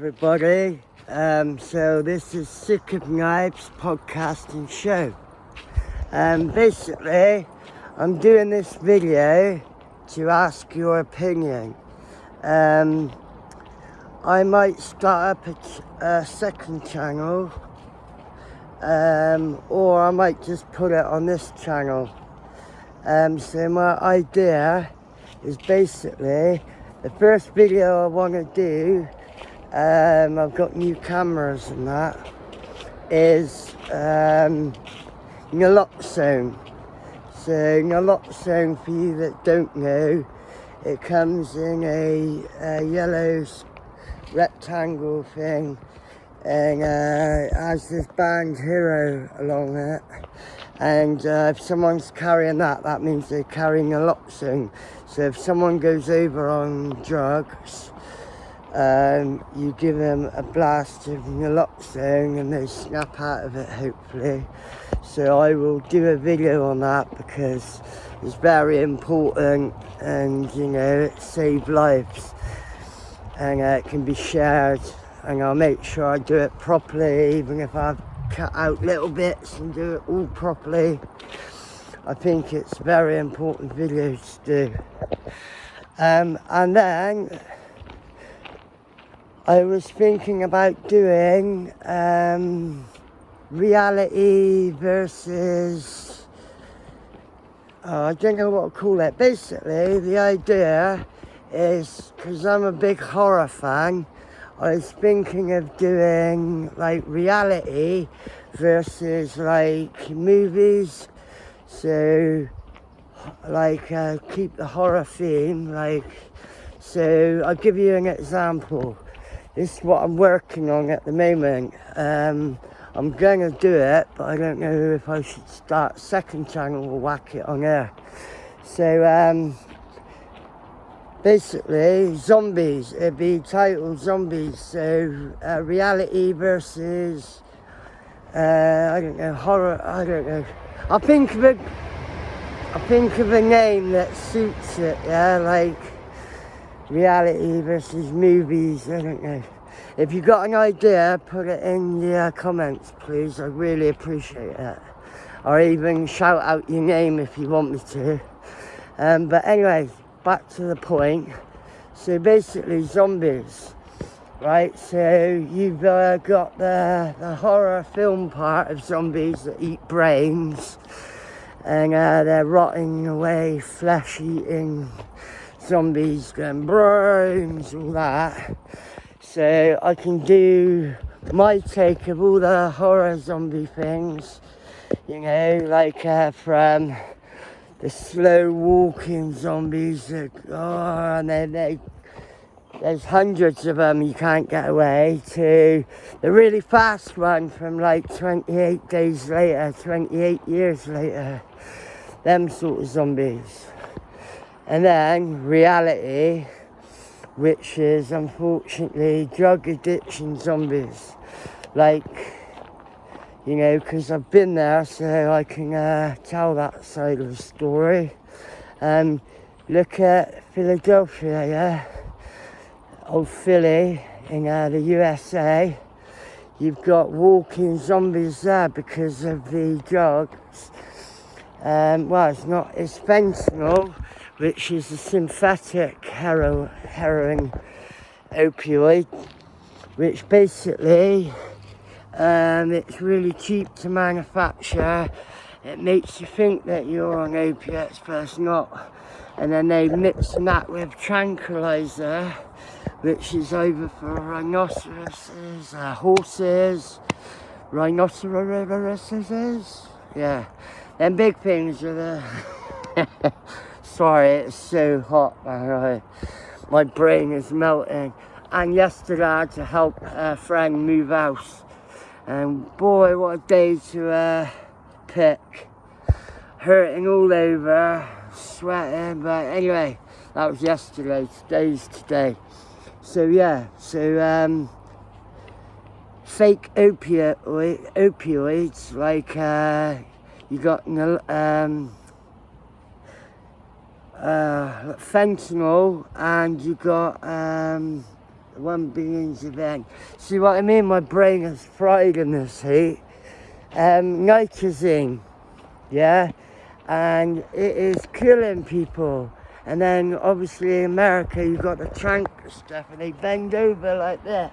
everybody. So this is Sick of Knives podcasting show. Basically, I'm doing this video to ask your opinion. I might start up a second channel, or I might just put it on this channel. So my idea is basically, the first video I want to do, I've got new cameras and that, is naloxone. So naloxone, for you that don't know, it comes in a yellow rectangle thing, and has this band Hero along it. And if someone's carrying that, that means they're carrying naloxone. So if someone goes over on drugs, you give them a blast of naloxone and they snap out of it, hopefully. So I will do a video on that because it's very important, and you know, it saves lives, and it can be shared, and I'll make sure I do it properly, even if I've cut out little bits and do it all properly. I think it's a very important video to do. And then I was thinking about doing reality versus, I don't know what to call it. Basically, the idea is, because I'm a big horror fan, I was thinking of doing like reality versus like movies. So like keep the horror theme, like, so I'll give you an example. This is what I'm working on at the moment. I'm going to do it, but I don't know if I should start a second channel or whack it on air. So basically, zombies. It'd be titled Zombies. So reality versus, I don't know, horror. I don't know. I'll think of a name that suits it. Yeah, like reality versus movies. I don't know. If you got an idea, put it in the comments, please. I really appreciate it. Or even shout out your name if you want me to. But anyway, back to the point. So basically, zombies, right? So you've got the horror film part of zombies that eat brains, and they're rotting away, flesh-eating zombies, going brains, all that. So I can do my take of all the horror zombie things, you know, like from the slow walking zombies that, and there's hundreds of them, you can't get away, to the really fast one from like 28 days later, 28 years later, them sort of zombies. And then reality, which is unfortunately drug addiction zombies. Like, you know, because I've been there, so I can tell that side of the story. Look at Philadelphia, yeah? Old Philly in the USA. You've got walking zombies there because of the drugs. Well, it's fentanyl, which is a synthetic heroin opioid, which basically, it's really cheap to manufacture. It makes you think that you're on opiates, but it's not. And then they mix that with tranquilizer, which is over for rhinoceroses, horses, rhinoceroses, yeah. Them big things are the... Sorry, it's so hot, man. My brain is melting. And yesterday I had to help a friend move house. And boy, what a day to pick. Hurting all over, sweating, but anyway, that was yesterday. Today's today. So yeah, fake opioids, like you got fentanyl, and you got 1 billionth event. See what I mean? My brain is fried in this heat. Nitrogen, yeah, and it is killing people. And then obviously in America you've got the tanker stuff, and they bend over like this.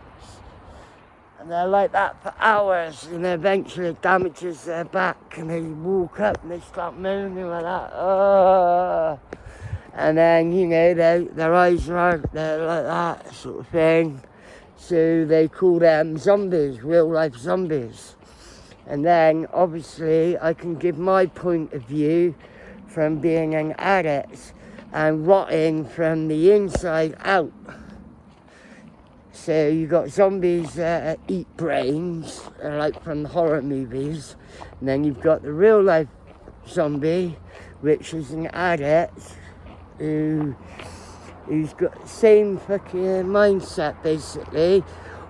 And they're like that for hours, and eventually it damages their back, and they walk up and they start moaning like that. Oh. And then, you know, their eyes are out there like that sort of thing. So they call them zombies, real life zombies. And then obviously I can give my point of view from being an addict and rotting from the inside out. So you got zombies that eat brains, like from the horror movies. And then you've got the real life zombie, which is an addict who's got the same fucking mindset basically.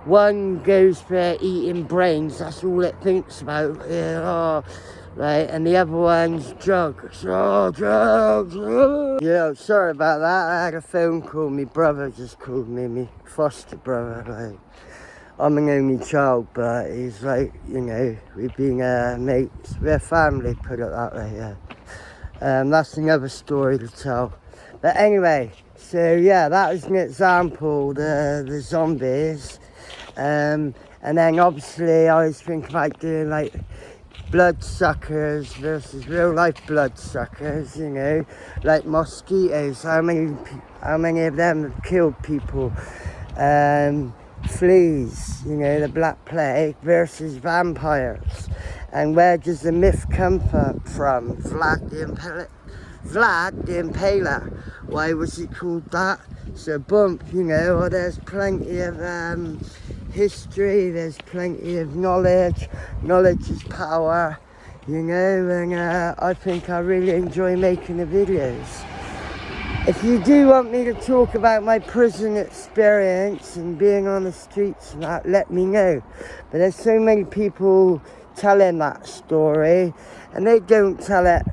One goes for eating brains, that's all it thinks about. Yeah, oh, right, and the other one's drugs. Oh, drugs. Oh. Yeah, sorry about that. I had a phone call. My brother just called me, my foster brother. Like, I'm an only child, but he's like, you know, we've been mates. We're family, put it that way, yeah. That's another story to tell. But anyway, so yeah, that was an example, the zombies. And then obviously I was thinking about doing like bloodsuckers versus real life bloodsuckers, you know, like mosquitoes. How many of them have killed people? Fleas, you know, the Black Plague versus vampires. And where does the myth come from? Vlad the Impaler. Why was he called that? So bump, you know, there's plenty of history, there's plenty of knowledge. Knowledge is power, you know, and I think I really enjoy making the videos. If you do want me to talk about my prison experience and being on the streets and that, let me know. But there's so many people telling that story, and they don't tell it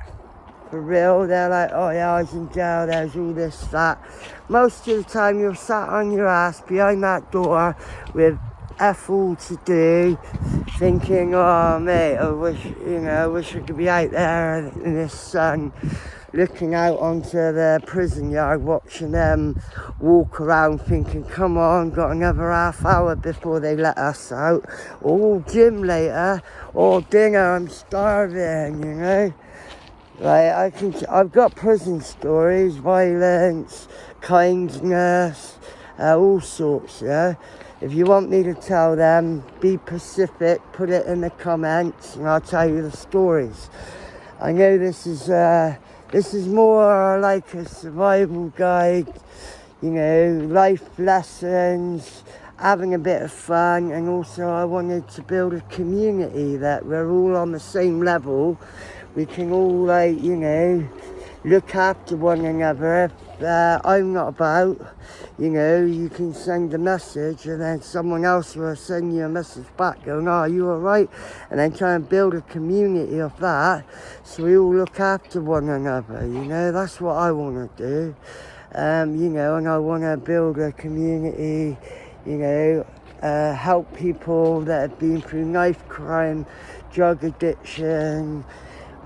for real. They're like, oh yeah, I was in jail, there's all this, that. Most of the time you're sat on your ass behind that door with F all to do, thinking, oh mate, I wish I could be out there in this sun, looking out onto the prison yard, watching them walk around, thinking, come on, got another half hour before they let us out, or gym later, or dinner, I'm starving, you know. Like, I've got prison stories, violence, kindness, all sorts, yeah. If you want me to tell them, be Pacific, put it in the comments, and I'll tell you the stories. I know this is more like a survival guide, you know, life lessons, having a bit of fun, and also I wanted to build a community that we're all on the same level. We can all, like, you know, look after one another. If I'm not about, you know, you can send a message and then someone else will send you a message back going, oh, are you all right? And then try and build a community of that so we all look after one another, you know. That's what I want to do, you know, and I want to build a community, you know, help people that have been through knife crime, drug addiction,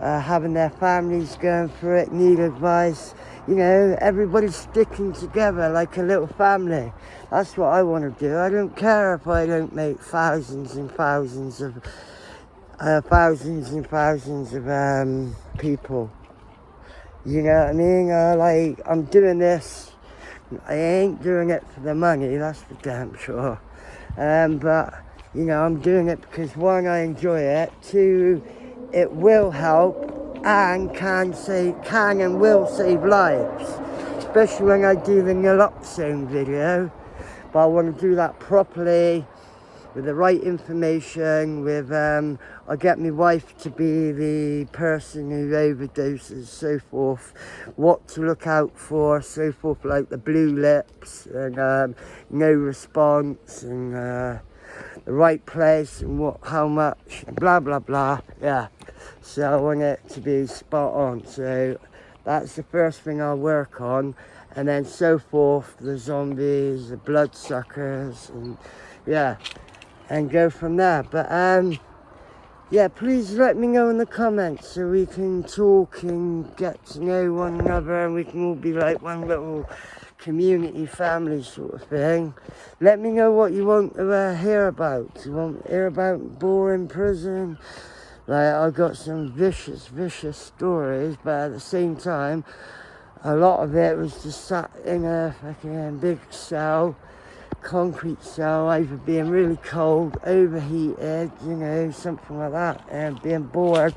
having their families going through it, need advice. You know, everybody's sticking together like a little family. That's what I want to do. I don't care if I don't make thousands and thousands of people. You know what I mean? Like, I'm doing this. I ain't doing it for the money, that's for damn sure. But, you know, I'm doing it because, one, I enjoy it. Two, it will help and can and will save lives, especially when I do the naloxone video. But I want to do that properly with the right information, with I get my wife to be the person who overdoses, so forth, what to look out for, so forth, like the blue lips and no response, and the right place and how much, blah blah blah. Yeah, so I want it to be spot on. So That's the first thing I'll work on, and then so forth, the zombies, the bloodsuckers, and yeah, and go from there. But yeah, please let me know in the comments so we can talk and get to know one another, and we can all be like one little community family sort of thing. Let me know what you want to hear about. You want to hear about boring prison? Like, I've got some vicious stories, but at the same time, a lot of it was just sat in a fucking big cell, concrete cell, either being really cold, overheated, you know, something like that, and being bored,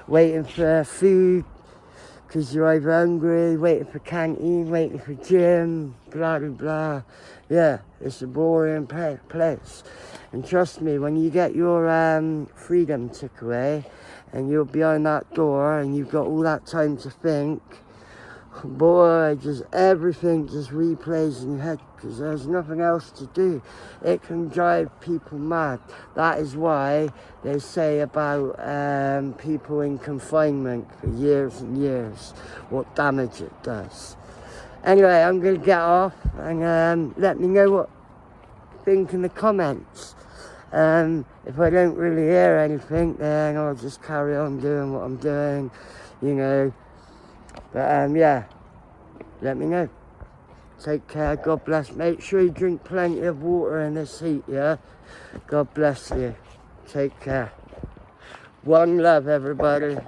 waiting for food, because you're either hungry, waiting for canteen, waiting for gym, blah blah blah. Yeah, it's a boring place. And trust me, when you get your freedom took away and you're behind that door and you've got all that time to think, boy, just everything just replays in your head because there's nothing else to do. It can drive people mad. That is why they say about people in confinement for years and years, what damage it does. Anyway, I'm going to get off and let me know what you think in the comments. If I don't really hear anything, then I'll just carry on doing what I'm doing, you know. But yeah, let me know. Take care, God bless. Make sure you drink plenty of water in this heat, yeah? God bless you. Take care. One love, everybody.